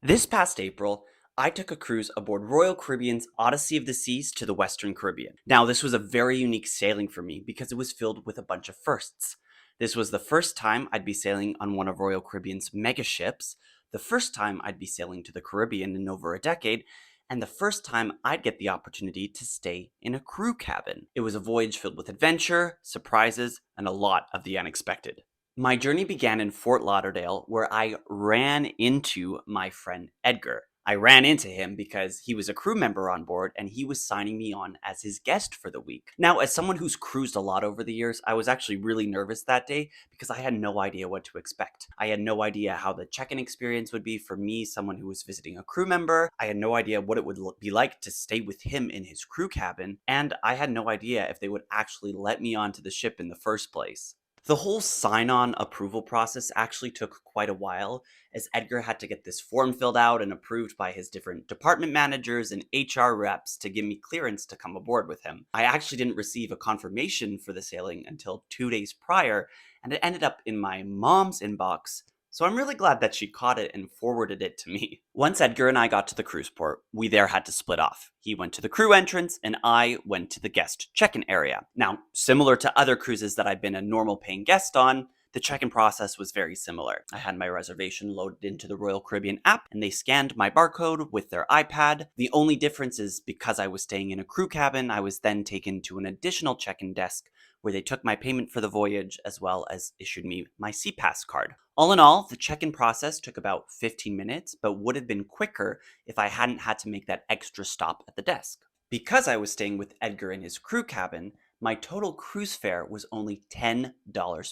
This past April, I took a cruise aboard Royal Caribbean's Odyssey of the Seas to the Western Caribbean. Now, this was a very unique sailing for me because it was filled with a bunch of firsts. This was the first time I'd be sailing on one of Royal Caribbean's mega ships, the first time I'd be sailing to the Caribbean in over a decade, and the first time I'd get the opportunity to stay in a crew cabin. It was a voyage filled with adventure, surprises, and a lot of the unexpected. My journey began in Fort Lauderdale, where I ran into my friend Edgar. I ran into him because he was a crew member on board and he was signing me on as his guest for the week. Now, as someone who's cruised a lot over the years, I was actually really nervous that day because I had no idea what to expect. I had no idea how the check in experience would be for me, someone who was visiting a crew member. I had no idea what it would be like to stay with him in his crew cabin, and I had no idea if they would actually let me onto the ship in the first place. The whole sign-on approval process actually took quite a while, as Edgar had to get this form filled out and approved by his different department managers and HR reps to give me clearance to come aboard with him. I actually didn't receive a confirmation for the sailing until 2 days prior, and it ended up in my mom's inbox, so I'm really glad that she caught it and forwarded it to me. Once Edgar and I got to the cruise port, we there had to split off. He went to the crew entrance and I went to the guest check-in area. Now, similar to other cruises that I've been a normal paying guest on, the check-in process was very similar. I had my reservation loaded into the Royal Caribbean app and they scanned my barcode with their iPad. The only difference is because I was staying in a crew cabin, I was then taken to an additional check-in desk where they took my payment for the voyage as well as issued me my SeaPass card. All in all, the check-in process took about 15 minutes, but would have been quicker if I hadn't had to make that extra stop at the desk. Because I was staying with Edgar in his crew cabin, my total cruise fare was only $10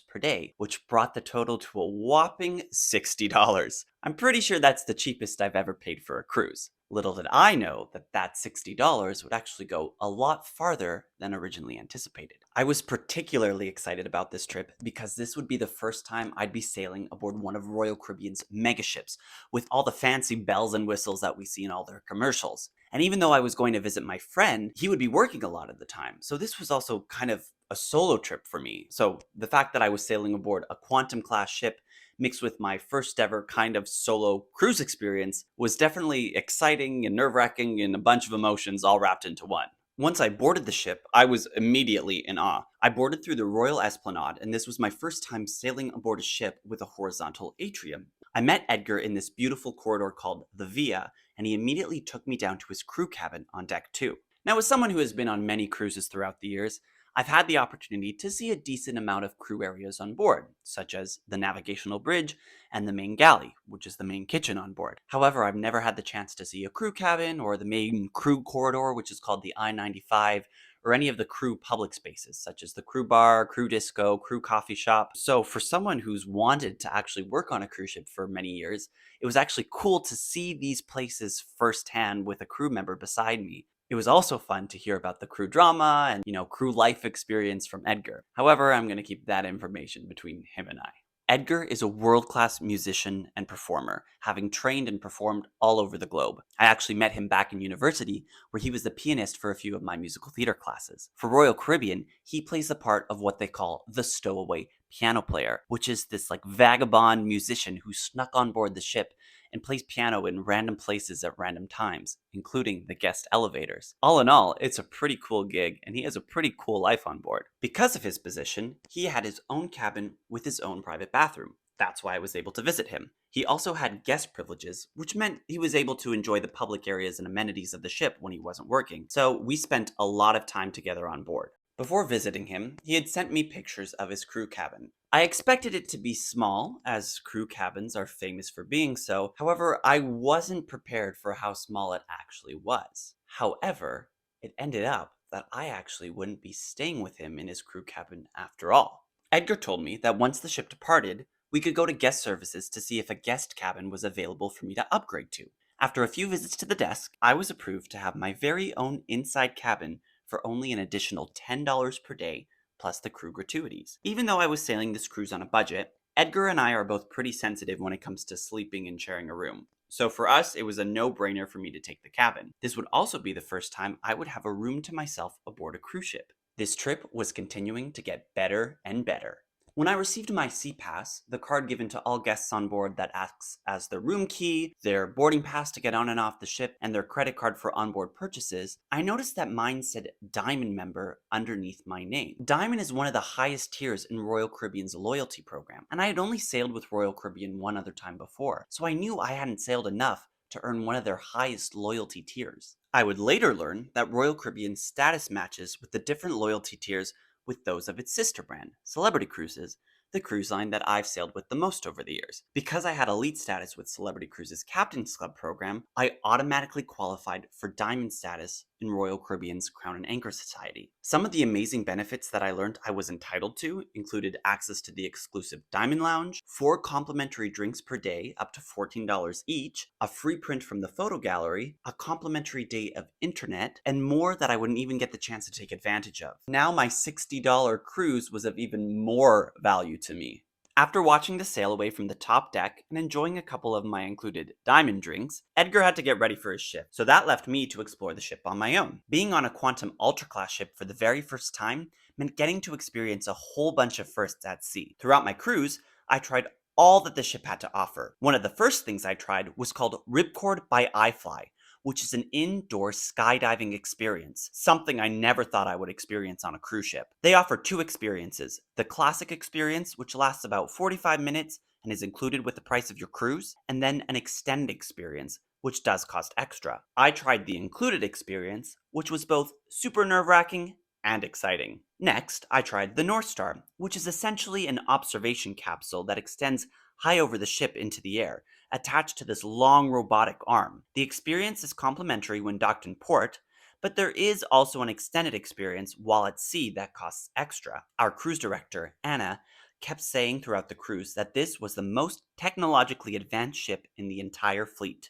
per day, which brought the total to a whopping $60. I'm pretty sure that's the cheapest I've ever paid for a cruise. Little did I know that that $60 would actually go a lot farther than originally anticipated. I was particularly excited about this trip because this would be the first time I'd be sailing aboard one of Royal Caribbean's mega ships with all the fancy bells and whistles that we see in all their commercials. And even though I was going to visit my friend, he would be working a lot of the time. So this was also kind of a solo trip for me. So the fact that I was sailing aboard a quantum class ship mixed with my first ever kind of solo cruise experience was definitely exciting and nerve-wracking and a bunch of emotions all wrapped into one. Once I boarded the ship, I was immediately in awe. I boarded through the Royal Esplanade, and this was my first time sailing aboard a ship with a horizontal atrium. I met Edgar in this beautiful corridor called the Via, and he immediately took me down to his crew cabin on deck 2. Now, as someone who has been on many cruises throughout the years, I've had the opportunity to see a decent amount of crew areas on board, such as the navigational bridge and the main galley, which is the main kitchen on board. However, I've never had the chance to see a crew cabin or the main crew corridor, which is called the I-95, or any of the crew public spaces, such as the crew bar, crew disco, crew coffee shop. So for someone who's wanted to actually work on a cruise ship for many years, it was actually cool to see these places firsthand with a crew member beside me. It was also fun to hear about the crew drama and, crew life experience from Edgar. However, I'm going to keep that information between him and I. Edgar is a world-class musician and performer, having trained and performed all over the globe. I actually met him back in university, where he was the pianist for a few of my musical theater classes. For Royal Caribbean, he plays the part of what they call the Stowaway piano player, which is this vagabond musician who snuck on board the ship and plays piano in random places at random times, including the guest elevators. All in all, it's a pretty cool gig, and he has a pretty cool life on board. Because of his position, he had his own cabin with his own private bathroom. That's why I was able to visit him. He also had guest privileges, which meant he was able to enjoy the public areas and amenities of the ship when he wasn't working. So we spent a lot of time together on board. Before visiting him, he had sent me pictures of his crew cabin. I expected it to be small, as crew cabins are famous for being so. However, I wasn't prepared for how small it actually was. However, it ended up that I actually wouldn't be staying with him in his crew cabin after all. Edgar told me that once the ship departed, we could go to guest services to see if a guest cabin was available for me to upgrade to. After a few visits to the desk, I was approved to have my very own inside cabin for only an additional $10 per day, plus the crew gratuities. Even though I was sailing this cruise on a budget, Edgar and I are both pretty sensitive when it comes to sleeping and sharing a room. So for us, it was a no-brainer for me to take the cabin. This would also be the first time I would have a room to myself aboard a cruise ship. This trip was continuing to get better and better. When I received my Sea Pass, the card given to all guests on board that acts as their room key, their boarding pass to get on and off the ship, and their credit card for onboard purchases, I noticed that mine said Diamond Member underneath my name. Diamond is one of the highest tiers in Royal Caribbean's loyalty program, and I had only sailed with Royal Caribbean one other time before, so I knew I hadn't sailed enough to earn one of their highest loyalty tiers. I would later learn that Royal Caribbean's status matches with the different loyalty tiers with those of its sister brand, Celebrity Cruises, the cruise line that I've sailed with the most over the years. Because I had elite status with Celebrity Cruises' Captain's Club program, I automatically qualified for diamond status in Royal Caribbean's Crown and Anchor Society. Some of the amazing benefits that I learned I was entitled to included access to the exclusive Diamond Lounge, 4 complimentary drinks per day up to $14 each, a free print from the photo gallery, a complimentary day of internet, and more that I wouldn't even get the chance to take advantage of. Now my $60 cruise was of even more value to me. After watching the sail away from the top deck and enjoying a couple of my included diamond drinks, Edgar had to get ready for his ship, so that left me to explore the ship on my own. Being on a Quantum Ultra class ship for the very first time meant getting to experience a whole bunch of firsts at sea. Throughout my cruise, I tried all that the ship had to offer. One of the first things I tried was called Ripcord by iFly, which is an indoor skydiving experience, something I never thought I would experience on a cruise ship. They offer 2 experiences: the classic experience, which lasts about 45 minutes and is included with the price of your cruise, and then an extended experience, which does cost extra. I tried the included experience, which was both super nerve-wracking and exciting. Next, I tried the North Star, which is essentially an observation capsule that extends high over the ship into the air, attached to this long robotic arm. The experience is complimentary when docked in port, but there is also an extended experience while at sea that costs extra. Our cruise director, Anna, kept saying throughout the cruise that this was the most technologically advanced ship in the entire fleet,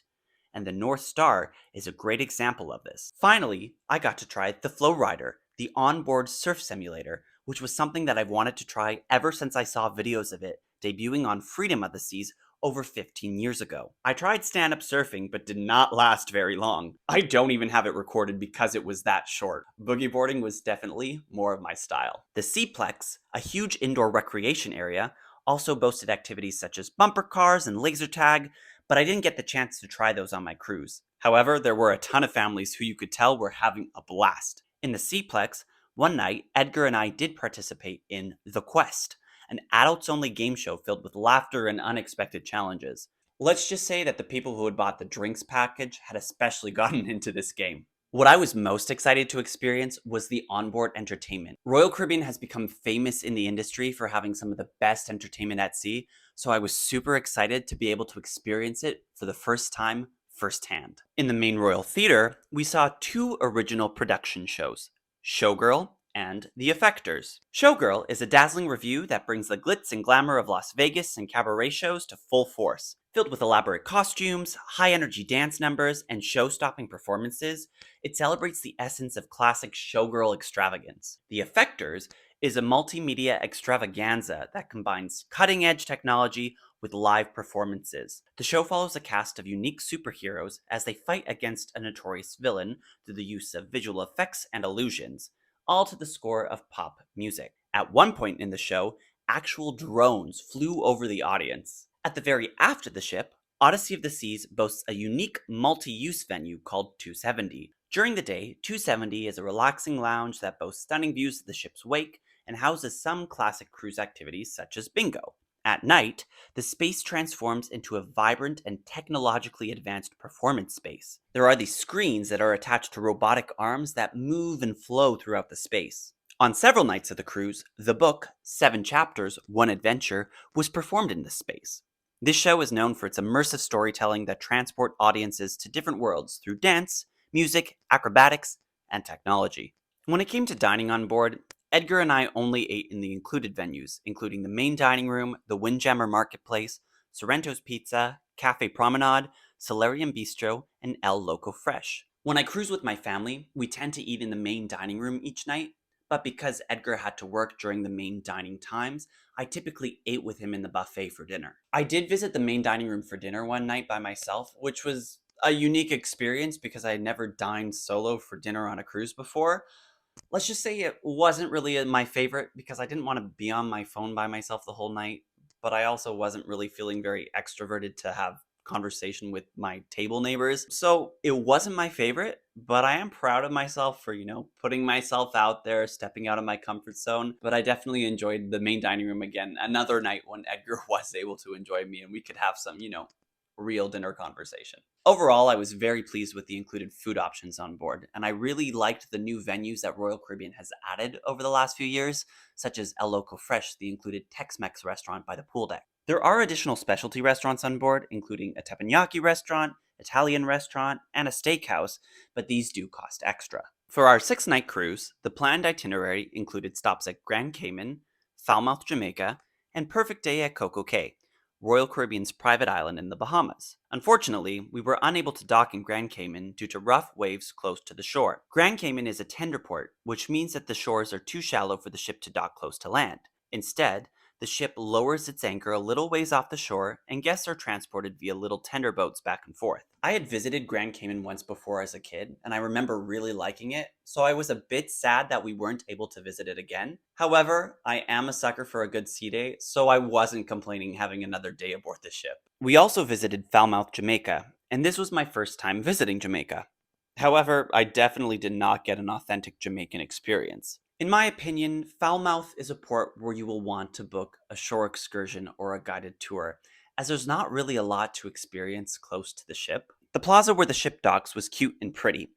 and the North Star is a great example of this. Finally, I got to try the Flow Rider, the onboard surf simulator, which was something that I've wanted to try ever since I saw videos of it debuting on Freedom of the Seas over 15 years ago. I tried stand-up surfing, but did not last very long. I don't even have it recorded because it was that short. Boogie boarding was definitely more of my style. The Seaplex, a huge indoor recreation area, also boasted activities such as bumper cars and laser tag, but I didn't get the chance to try those on my cruise. However, there were a ton of families who you could tell were having a blast. In the Seaplex, one night, Edgar and I did participate in The Quest, an adults-only game show filled with laughter and unexpected challenges. Let's just say that the people who had bought the drinks package had especially gotten into this game. What I was most excited to experience was the onboard entertainment. Royal Caribbean has become famous in the industry for having some of the best entertainment at sea, so I was super excited to be able to experience it for the first time firsthand. In the main Royal Theatre, we saw 2 original production shows, Showgirl and The Effectors. Showgirl is a dazzling revue that brings the glitz and glamour of Las Vegas and cabaret shows to full force. Filled with elaborate costumes, high-energy dance numbers, and show-stopping performances, it celebrates the essence of classic showgirl extravagance. The Effectors is a multimedia extravaganza that combines cutting-edge technology with live performances. The show follows a cast of unique superheroes as they fight against a notorious villain through the use of visual effects and illusions, all to the score of pop music. At one point in the show, actual drones flew over the audience. At the very aft of the ship, Odyssey of the Seas boasts a unique multi-use venue called 270. During the day, 270 is a relaxing lounge that boasts stunning views of the ship's wake and houses some classic cruise activities such as bingo. At night, the space transforms into a vibrant and technologically advanced performance space. There are these screens that are attached to robotic arms that move and flow throughout the space. On several nights of the cruise, the book, 7 Chapters, 1 Adventure, was performed in this space. This show is known for its immersive storytelling that transport audiences to different worlds through dance, music, acrobatics, and technology. When it came to dining on board, Edgar and I only ate in the included venues, including the main dining room, the Windjammer Marketplace, Sorrento's Pizza, Cafe Promenade, Solarium Bistro, and El Loco Fresh. When I cruise with my family, we tend to eat in the main dining room each night, but because Edgar had to work during the main dining times, I typically ate with him in the buffet for dinner. I did visit the main dining room for dinner one night by myself, which was a unique experience because I had never dined solo for dinner on a cruise before. Let's just say it wasn't really my favorite because I didn't want to be on my phone by myself the whole night, but I also wasn't really feeling very extroverted to have conversation with my table neighbors. So it wasn't my favorite, but I am proud of myself for, putting myself out there, stepping out of my comfort zone. But I definitely enjoyed the main dining room again another night when Edgar was able to enjoy me and we could have some, real dinner conversation. Overall, I was very pleased with the included food options on board, and I really liked the new venues that Royal Caribbean has added over the last few years, such as El Loco Fresh, the included Tex-Mex restaurant by the pool deck. There are additional specialty restaurants on board, including a teppanyaki restaurant, Italian restaurant, and a steakhouse, but these do cost extra. For our 6-night cruise, the planned itinerary included stops at Grand Cayman, Falmouth, Jamaica, and Perfect Day at Cococay, Royal Caribbean's private island in the Bahamas. Unfortunately, we were unable to dock in Grand Cayman due to rough waves close to the shore. Grand Cayman is a tender port, which means that the shores are too shallow for the ship to dock close to land. Instead, the ship lowers its anchor a little ways off the shore, and guests are transported via little tender boats back and forth. I had visited Grand Cayman once before as a kid, and I remember really liking it, so I was a bit sad that we weren't able to visit it again. However, I am a sucker for a good sea day, so I wasn't complaining having another day aboard the ship. We also visited Falmouth, Jamaica, and this was my first time visiting Jamaica. However, I definitely did not get an authentic Jamaican experience. In my opinion, Falmouth is a port where you will want to book a shore excursion or a guided tour, as there's not really a lot to experience close to the ship. The plaza where the ship docks was cute and pretty.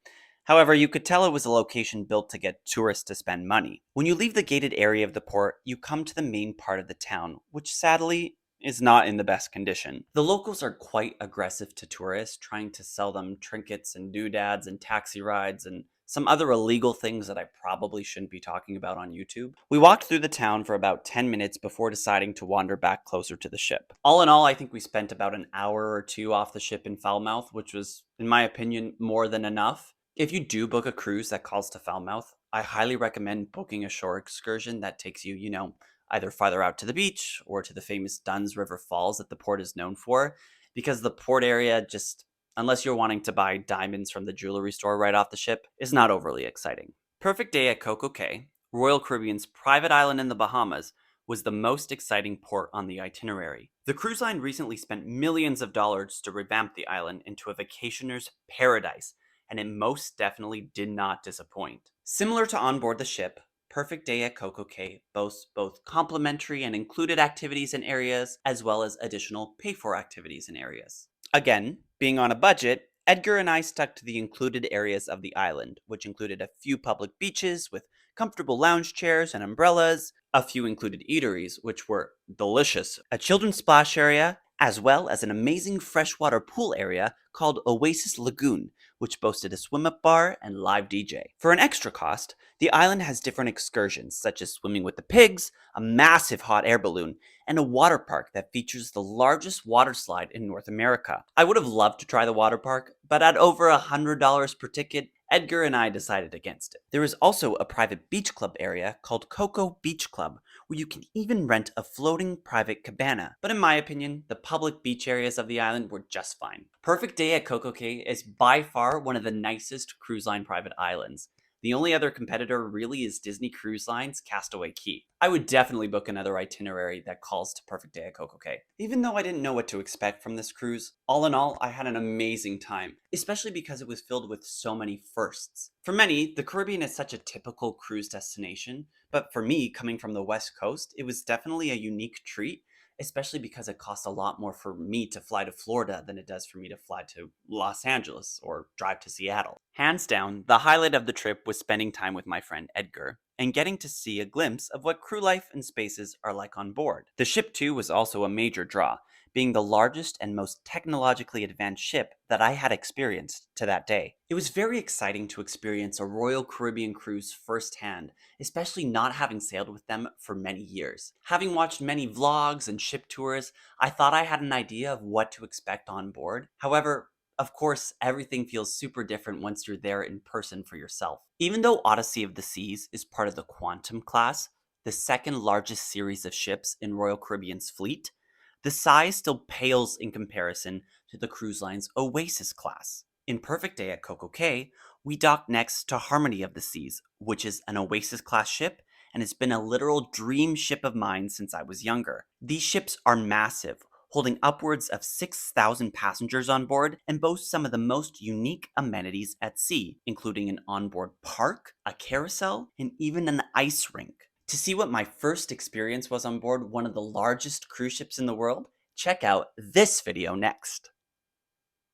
However, you could tell it was a location built to get tourists to spend money. When you leave the gated area of the port, you come to the main part of the town, which sadly is not in the best condition. The locals are quite aggressive to tourists, trying to sell them trinkets and doodads and taxi rides and some other illegal things that I probably shouldn't be talking about on YouTube. We walked through the town for about 10 minutes before deciding to wander back closer to the ship. All in all, I think we spent about an hour or two off the ship in Falmouth, which was, in my opinion, more than enough. If you do book a cruise that calls to Falmouth, I highly recommend booking a shore excursion that takes you, either farther out to the beach or to the famous Dunn's River Falls that the port is known for, because the port area just, unless you're wanting to buy diamonds from the jewelry store right off the ship, is not overly exciting. Perfect Day at Cococay, Royal Caribbean's private island in the Bahamas, was the most exciting port on the itinerary. The cruise line recently spent millions of dollars to revamp the island into a vacationer's paradise, and it most definitely did not disappoint. Similar to on board the ship, Perfect Day at Cococay boasts both complimentary and included activities and areas, as well as additional pay-for activities and areas. Again, being on a budget, Edgar and I stuck to the included areas of the island, which included a few public beaches with comfortable lounge chairs and umbrellas, a few included eateries, which were delicious, a children's splash area, as well as an amazing freshwater pool area called Oasis Lagoon, which boasted a swim-up bar and live DJ. For an extra cost, the island has different excursions, such as swimming with the pigs, a massive hot air balloon, and a water park that features the largest water slide in North America. I would have loved to try the water park, but at over $100 per ticket, Edgar and I decided against it. There is also a private beach club area called Coco Beach Club, where you can even rent a floating private cabana. But in my opinion, the public beach areas of the island were just fine. Perfect Day at Cococay is by far one of the nicest cruise line private islands. The only other competitor really is Disney Cruise Line's Castaway Cay. I would definitely book another itinerary that calls to Perfect Day at Cococay. Even though I didn't know what to expect from this cruise, all in all, I had an amazing time, especially because it was filled with so many firsts. For many, the Caribbean is such a typical cruise destination, but for me, coming from the West Coast, it was definitely a unique treat, especially because it costs a lot more for me to fly to Florida than it does for me to fly to Los Angeles or drive to Seattle. Hands down, the highlight of the trip was spending time with my friend Edgar and getting to see a glimpse of what crew life and spaces are like on board. The ship too was also a major draw, being the largest and most technologically advanced ship that I had experienced to that day. It was very exciting to experience a Royal Caribbean cruise firsthand, especially not having sailed with them for many years. Having watched many vlogs and ship tours, I thought I had an idea of what to expect on board. However, of course, everything feels super different once you're there in person for yourself. Even though Odyssey of the Seas is part of the Quantum class, the second largest series of ships in Royal Caribbean's fleet, the size still pales in comparison to the cruise line's Oasis class. In Perfect Day at Cococay, we docked next to Harmony of the Seas, which is an Oasis-class ship and has been a literal dream ship of mine since I was younger. These ships are massive, holding upwards of 6,000 passengers on board, and boast some of the most unique amenities at sea, including an onboard park, a carousel, and even an ice rink. To see what my first experience was on board one of the largest cruise ships in the world, check out this video next.